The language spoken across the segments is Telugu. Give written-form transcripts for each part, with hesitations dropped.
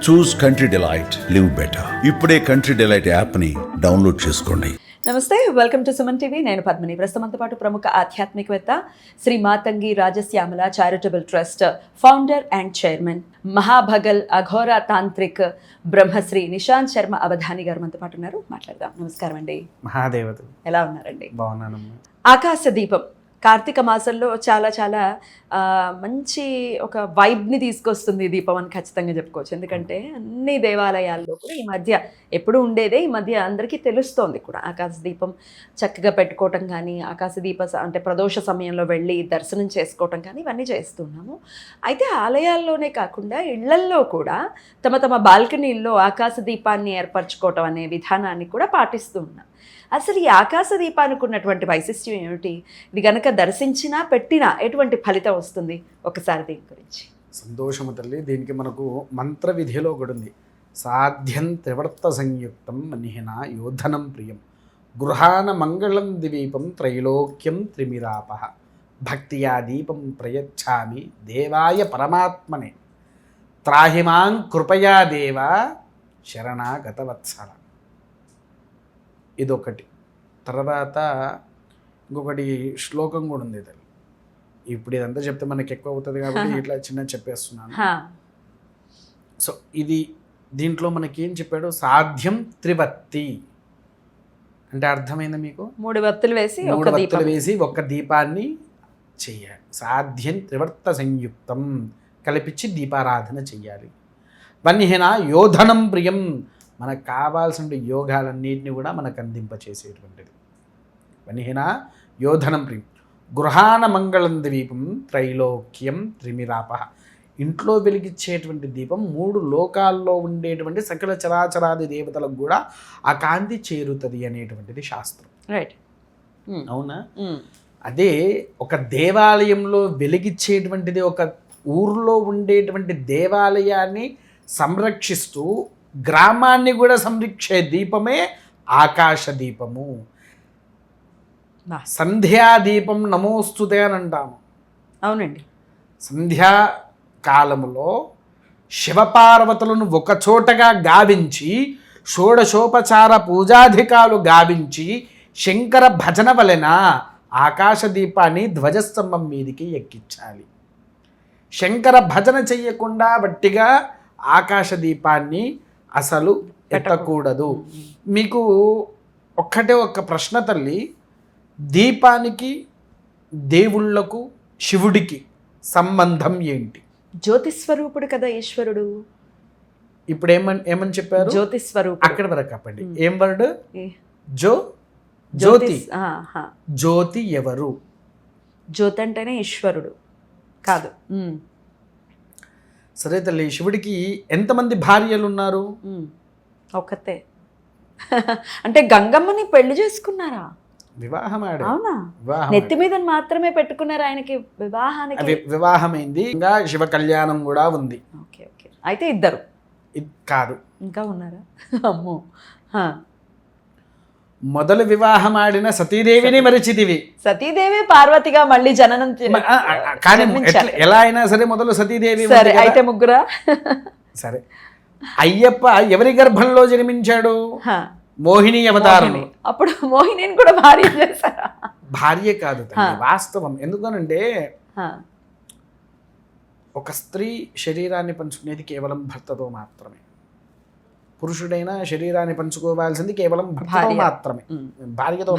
చూస్ కంట్రీ డిలైట్, లివ్ బెటర్. ఇప్పుడే కంట్రీ డిలైట్ యాప్ని డౌన్లోడ్ చేసుకోండి. నమస్తే, వెల్కమ్ టు సుమన్ టీవీ. నేను పద్మిని. ప్రస్తుతంతో పాటు ప్రముఖ ఆధ్యాత్మికవేత్త, Shri Matangi Rajashyamala charitable trust founder and chairman, మహాభగల్ అఘోర తాంత్రిక్ బ్రహ్మశ్రీ నిశాంత్ శర్మ అవధాని గారు మనతో పాటు ఉన్నారు. మాట్లాడదాం. నమస్కారం అండి. మహాదేవత. ఎలా ఉన్నారండి? బాగున్నానమ్మా. ఆకాశ దీపం కార్తీక మాసంలో చాలా చాలా మంచి ఒక వైబ్ని తీసుకొస్తుంది ఈ దీపం అని ఖచ్చితంగా చెప్పుకోవచ్చు. ఎందుకంటే అన్ని దేవాలయాల్లో కూడా ఈ మధ్య ఎప్పుడు ఉండేదే, ఈ మధ్య అందరికీ తెలుస్తోంది కూడా. ఆకాశ దీపం చక్కగా పెట్టుకోవటం కానీ, ఆకాశ దీప అంటే ప్రదోష సమయంలో వెళ్ళి దర్శనం చేసుకోవటం కానీ ఇవన్నీ చేస్తున్నాము. అయితే ఆలయాల్లోనే కాకుండా ఇళ్లల్లో కూడా తమ తమ బాల్కనీల్లో ఆకాశ దీపాన్ని ఏర్పరచుకోవటం అనే విధానాన్ని కూడా పాటిస్తూ ఉన్నాం. అసలు ఈ ఆకాశ దీపానికి ఉన్నటువంటి వైశిష్ట్యం ఏమిటి? ఇది కనుక దర్శించినా పెట్టినా ఎటువంటి ఫలితం వస్తుంది? ఒకసారి దీని గురించి. సంతోషము తల్లి. దీనికి మనకు మంత్ర విధిలో కూడా ఉంది. సాధ్యం త్రివర్త సంయుక్తం మనిహిన యోధనం ప్రియం గృహాన మంగళం దివీపం త్రైలోక్యం త్రిమిరాప భక్తియా దీపం ప్రయచ్ఛామి దేవాయ పరమాత్మనే త్రాహిమాం కృపయా దేవ శరణాగతవత్సల. ఇదొకటి. తర్వాత ఇంకొకటి శ్లోకం కూడా ఉంది తల్లి. ఇప్పుడు ఇదంతా చెప్తే మనకి ఎక్కువ అవుతుంది కాబట్టి ఇట్లా చిన్న చెప్పేస్తున్నాను. సో ఇది దీంట్లో మనకి ఏం చెప్పాడు? సాధ్యం త్రివర్తి అంటే అర్థమైందా మీకు? 3 వత్తులు వేసి 3 వత్తులు వేసి ఒక దీపాన్ని చెయ్యాలి. సాధ్యం త్రివర్త సంయుక్తం కలిపించి దీపారాధన చెయ్యాలి. వన్హిన యోధనం ప్రియం మనకు కావాల్సిన యోగాలన్నింటినీ కూడా మనకు అందింపచేసేటువంటిది. వన్హిన యోధనం ప్రియం గృహాన మంగళం దీపం త్రైలోక్యం త్రిమిరాప. ఇంట్లో వెలిగించేటువంటి దీపం 3 లోకాల్లో ఉండేటువంటి సకల చరాచరాది దేవతలకు కూడా ఆ కాంతి చేరుతుంది అనేటువంటిది శాస్త్రం. రైట్. అవునా? అదే ఒక దేవాలయంలో వెలిగించేటువంటిది ఒక ఊర్లో ఉండేటువంటి దేవాలయాన్ని సంరక్షిస్తూ గ్రామాన్ని కూడా సంరక్షే దీపమే ఆకాశ దీపము. సంధ్యాదీపం నమోస్తుతే అని అంటాము. అవునండి. సంధ్యాకాలములో శివపార్వతులను ఒకచోటగా గావించి షోడశోపచార పూజాధికాలు గావించి శంకర భజన వలన ఆకాశ దీపాన్ని ధ్వజస్తంభం మీదికి ఎక్కించాలి. శంకర భజన చెయ్యకుండా వట్టిగా ఆకాశ దీపాన్ని అసలు ఎత్తకూడదు. మీకు ఒక్క ప్రశ్న తల్లి. దీపానికి దేవుళ్లకు శివుడికి సంబంధం ఏంటి? జ్యోతిస్వరూపుడు కదా ఈశ్వరుడు. ఇప్పుడు ఏమని చెప్పారు? జ్యోతిస్వరూపుడు. అక్కడి వరకు చెప్పండి. ఏం వర్డ్? జ్యోతి. జ్యోతి ఎవరు? జ్యోతి అంటేనే ఈశ్వరుడు కాదు. సరే తల్లి, శివుడికి ఎంతమంది భార్యలు ఉన్నారు? ఒక్కతే. అంటే గంగమ్మని పెళ్లి చేసుకున్నారా? వివాహం ఆడారు. అవునా? నెత్తి మీద మాత్రమే పెట్టుకున్నారు ఆయనకి వివాహానికి. వివాహమైంది. ఇంకా శివ కళ్యాణం కూడా ఉంది. Okay okay. అయితే ఇద్దరు కాదు, ఇంకా ఉన్నారా? అమ్మో. మొదలు వివాహం ఆడిన సతీదేవిని మరిచితివి. సతీదేవి పార్వతిగా మళ్ళీ జననం కానీ ఎలా అయినా సరే మొదలు సతీదేవి. సరే, అయితే ముగ్గురా? సరే. అయ్యప్ప ఎవరి గర్భంలో జన్మించాడు? మోహిని అవతారం. అప్పుడు మోహినిని కూడా భార్య చేశారా? భార్య కాదు వాస్తవం. ఎందుకనంటే ఒక స్త్రీ శరీరాన్ని పంచుకునేది కేవలం భర్తతో మాత్రమే. పురుషుడైనా శరీరాన్ని పంచుకోవాల్సింది కేవలం భర్తతో మాత్రమే, భార్యతో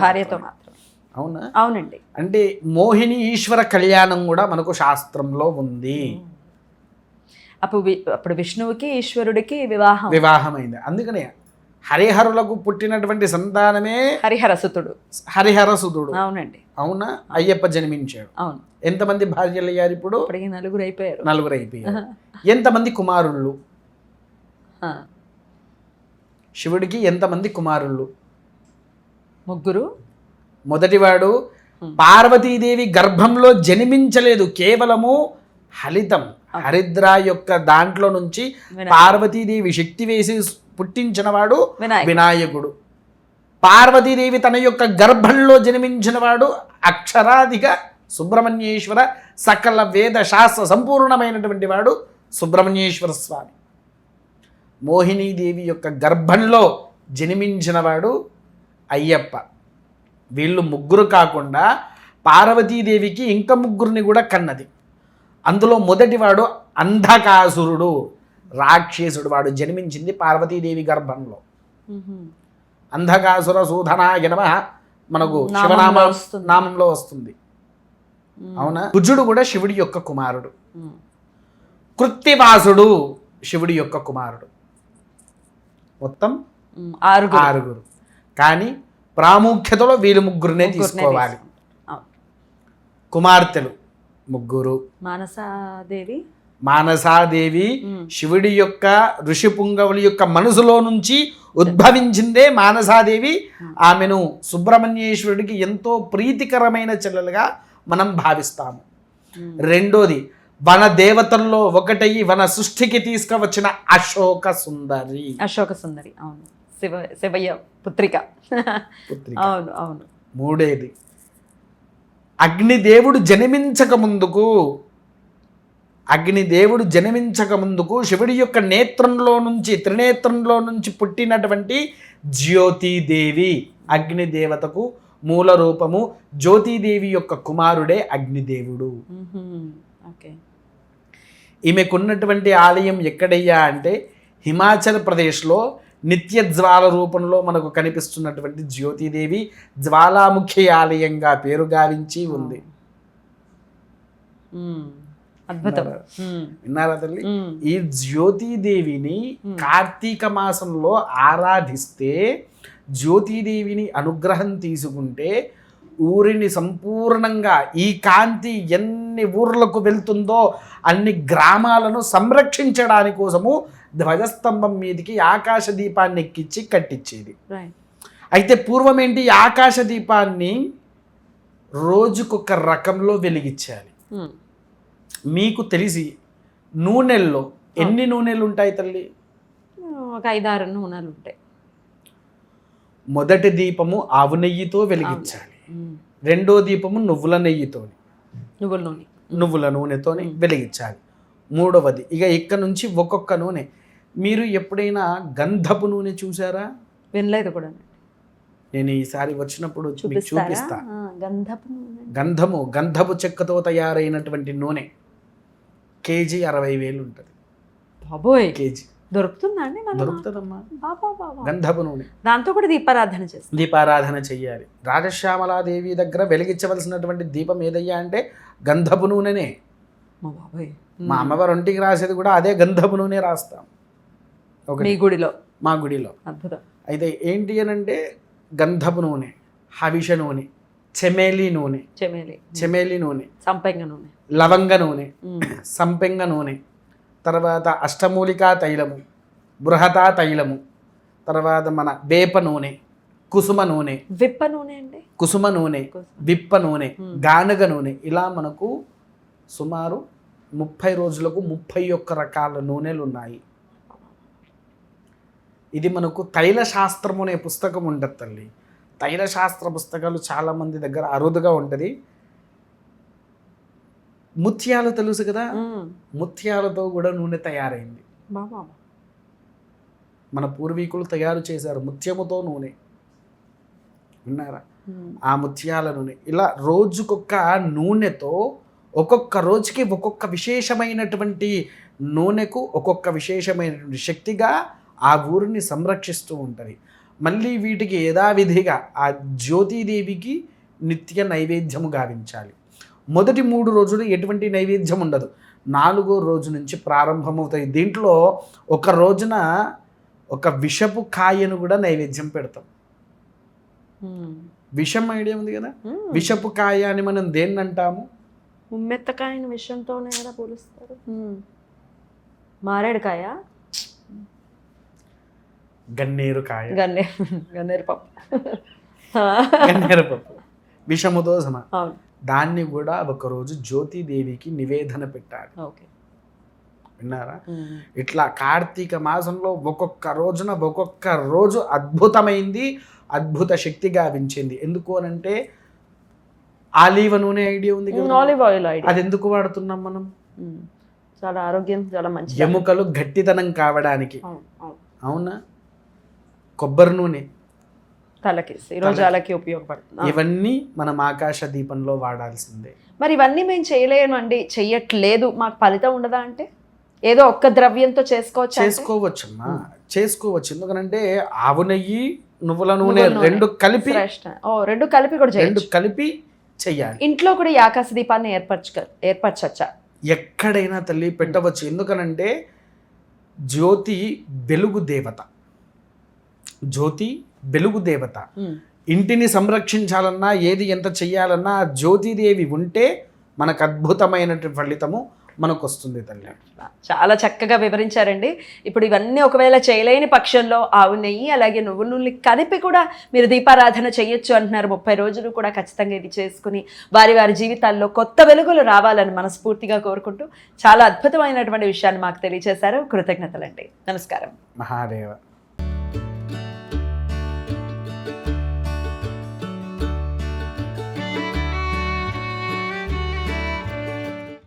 మాత్రమే. అవునా? అవునండి. అంటే మోహిని ఈశ్వర కళ్యాణం కూడా మనకు శాస్త్రంలో ఉంది. అప్పుడు విష్ణువుకి ఈశ్వరుడికి వివాహమైంది. అందుకనే హరిహరులకు పుట్టినటువంటి సంతానమే హరిహరసుతుడు. అవునండి. అవునా? అయ్యప్ప జన్మించాడు. అవును. ఎంతమంది భార్యలు అయ్యారు? ఇప్పుడు 4 అయిపోయారు. ఎంతమంది కుమారుళ్ళు? శివుడికి ఎంతమంది కుమారుళ్ళు? 3. మొదటివాడు పార్వతీదేవి గర్భంలో జన్మించలేదు, కేవలము హలితం హరిద్ర యొక్క దాంట్లో నుంచి పార్వతీదేవి శక్తి వేసి పుట్టించిన వాడు వినాయకుడు. పార్వతీదేవి తన యొక్క గర్భంలో జన్మించిన వాడు అక్షరాదిగా సుబ్రహ్మణ్యేశ్వర, సకల వేద శాస్త్ర సంపూర్ణమైనటువంటి వాడు సుబ్రహ్మణ్యేశ్వర స్వామి. మోహినీదేవి యొక్క గర్భంలో జన్మించినవాడు అయ్యప్ప. వీళ్ళు ముగ్గురు కాకుండా పార్వతీదేవికి ఇంకా ముగ్గురిని కూడా కన్నది. అందులో మొదటివాడు అంధకాసురుడు, రాక్షసుడు. వాడు జన్మించింది పార్వతీదేవి గర్భంలో. అంధకాసుర సూధనాయ నమః మనకు నామంలో వస్తుంది. అవునా? కుజుడు కూడా శివుడి యొక్క కుమారుడు. కృత్తివాసుడు శివుడి యొక్క కుమారుడు. మొత్తం ఆరుగురు. కానీ ప్రాముఖ్యతలో వీళ్ళు ముగ్గురునే తీసుకోవాలి. కుమార్తెలు ముగ్గురు. మానసాదేవి శివుడి యొక్క ఋషి పుంగవుల యొక్క మనసులో నుంచి ఉద్భవించిందే మానసాదేవి. ఆమెను సుబ్రహ్మణ్యేశ్వరుడికి ఎంతో ప్రీతికరమైన చెల్లెలుగా మనం భావిస్తాము. రెండోది వన దేవతల్లో ఒకటయ్యి వన సృష్టికి తీసుకువచ్చిన అశోక సుందరి. అవును, శివయ్య పుత్రిక. అవును అవును. మూడేది అగ్నిదేవుడు జన్మించక ముందుకు శివుడి యొక్క నేత్రంలో నుంచి త్రినేత్రంలో నుంచి పుట్టినటువంటి జ్యోతిదేవి. అగ్నిదేవతకు మూల రూపము. జ్యోతిదేవి యొక్క కుమారుడే అగ్నిదేవుడు. ఈమెకున్నటువంటి ఆలయం ఎక్కడయ్యా అంటే హిమాచల్ ప్రదేశ్లో నిత్య జ్వాల రూపంలో మనకు కనిపిస్తున్నటువంటి జ్యోతిదేవి జ్వాలాముఖి ఆలయంగా పేరు గావించి ఉంది. అద్భుతం. విన్నారా తల్లి? ఈ జ్యోతిదేవిని కార్తీక మాసంలో ఆరాధిస్తే, జ్యోతిదేవిని అనుగ్రహం తీసుకుంటే ఊరిని సంపూర్ణంగా ఈ కాంతి ఎన్ని ఊర్లకు వెళ్తుందో అన్ని గ్రామాలను సంరక్షించడాని కోసము ధ్వజస్తంభం మీదకి ఆకాశ దీపాన్ని ఎక్కించి కట్టించేది. అయితే పూర్వం ఏంటి, ఆకాశ దీపాన్ని రోజుకొక రకంలో వెలిగించాలి. మీకు తెలిసి నూనెల్లో ఎన్ని నూనెలు ఉంటాయి తల్లి? ఒక 5-6 నూనెలు ఉంటాయి. మొదటి దీపము ఆవు నెయ్యితో వెలిగించాలి. రెండో దీపము నువ్వుల నూనెతో వెలిగించాలి. మూడవది ఇక ఇక్కడ నుంచి ఒక్కొక్క నూనె. మీరు ఎప్పుడైనా గంధపు నూనె చూసారా? వినలేదు కూడా. నేను ఈసారి వచ్చినప్పుడు మీకు చూపిస్తా. గంధపు చెక్కతో తయారైనటువంటి నూనె కేజీ 60,000 ఉంటుంది. బాబోయ్, కేజీ దొరుకుతుందా అండి? దొరుకుతుందమ్మా గంధపు నూనె. దాంతో కూడా దీపారాధన చెయ్యాలి. రాజశ్యామలాదేవి దగ్గర వెలిగించవలసినటువంటి దీపం ఏదయ్యా అంటే గంధపు నూనెనే. మా అమ్మవారు ఒంటికి రాసేది కూడా అదే గంధపు నూనె రాస్తాం. మా గుడిలో. అద్భుతం. అయితే ఏంటి అని అంటే గంధపు నూనె, హవిష నూనె, చెమేలి నూనె, సంపెంగ నూనె, లవంగ నూనె, సంపెంగ నూనె, తర్వాత అష్టమూలికా తైలము, బృహతా తైలము, తర్వాత మన వేప నూనె, కుసుమ నూనె, విప్ప నూనె, గానుగ నూనె. ఇలా మనకు సుమారు 30 రోజులకు 31 రకాల నూనెలు ఉన్నాయి. ఇది మనకు తైలశాస్త్రం అనే పుస్తకం ఉంటుంది తల్లి. తైలశాస్త్ర పుస్తకాలు చాలామంది దగ్గర అరుదుగా ఉంటుంది. ముత్యాలు తెలుసు కదా, ముత్యాలతో కూడా నూనె తయారైంది. మన పూర్వీకులు తయారు చేశారు ముత్యముతో నూనె. విన్నారా? ఆ ముత్యాల నూనె. ఇలా రోజుకొక నూనెతో ఒక్కొక్క రోజుకి ఒక్కొక్క విశేషమైనటువంటి నూనెకు ఒక్కొక్క విశేషమైనటువంటి శక్తిగా ఆ ఊరిని సంరక్షిస్తూ ఉంటుంది. మళ్ళీ వీటికి యథావిధిగా ఆ జ్యోతిదేవికి నిత్య నైవేద్యము గావించాలి. మొదటి 3 రోజులు ఎటువంటి నైవేద్యం ఉండదు. 4వ రోజు నుంచి ప్రారంభమవుతాయి. దీంట్లో ఒక రోజున ఒక విషపు కాయను కూడా నైవేద్యం పెడతాం. విషం ఐడియా ఉంది కదా? విషపు కాయ అని మనం దేన్ని అంటాము? ఉమ్మెత్తకాయని విషంతోనే కదా పోలుస్తారు. మారేడుకాయ, గన్నేరు కాయ, గన్నేరు పప్పు, విషముతో సమ. దాన్ని కూడా ఒకరోజు జ్యోతిదేవికి నివేదన పెట్టాలి. విన్నారా? ఇట్లా కార్తీక మాసంలో ఒక్కొక్క రోజున ఒక్కొక్క రోజు అద్భుతమైంది, అద్భుత శక్తి గావించింది. ఎందుకు అనంటే ఆలివ్ నూనె ఐడియా ఉంది కదా, ఆలివ్ ఆయిల్. అది ఎందుకు వాడుతున్నాం మనం? చాలా ఆరోగ్యం, చాలా మంచి, ఎముకలు గట్టితనం కావడానికి. అవునా? కొబ్బరి నూనె, తలకి రోజాలకి ఉపయోగపడుతుంది. ఇవన్నీ మనం ఆకాశ దీపంలో వాడాల్సిందే. మరి ఇవన్నీ మేము చేయలేమండి, చెయ్యట్లేదు, మాకు ఫలితం ఉండదా అంటే? ఏదో ఒక్క ద్రవ్యంతో చేసుకోవచ్చు చేసుకోవచ్చమ్మా, చేసుకోవచ్చు. ఎందుకంటే ఆవు నెయ్యి, నువ్వుల నూనె రెండు కలిపి కూడా రెండు కలిపి చెయ్యాలి. ఇంట్లో కూడా ఈ ఆకాశ దీపాన్ని ఏర్పరచచ్చా? ఎక్కడైనా తల్లి పెట్టవచ్చు. ఎందుకనంటే జ్యోతి వెలుగు దేవత, జ్యోతి వెలుగు దేవత. ఇంటిని సంరక్షించాలన్నా ఏది ఎంత చెయ్యాలన్నా జ్యోతిదేవి ఉంటే మనకు అద్భుతమైనటువంటి ఫలితము మనకు వస్తుంది తల్లి. చాలా చక్కగా వివరించారండి. ఇప్పుడు ఇవన్నీ ఒకవేళ చేయలేని పక్షంలో ఆవు నెయ్యి అలాగే నువ్వుల నూనె కలిపి కూడా మీరు దీపారాధన చేయొచ్చు అంటున్నారు. 30 రోజులు కూడా ఖచ్చితంగా ఇది చేసుకుని వారి వారి జీవితాల్లో కొత్త వెలుగులు రావాలని మనస్ఫూర్తిగా కోరుకుంటూ చాలా అద్భుతమైనటువంటి విషయాన్ని మాకు తెలియజేశారు. కృతజ్ఞతలండి. నమస్కారం. మహాదేవ.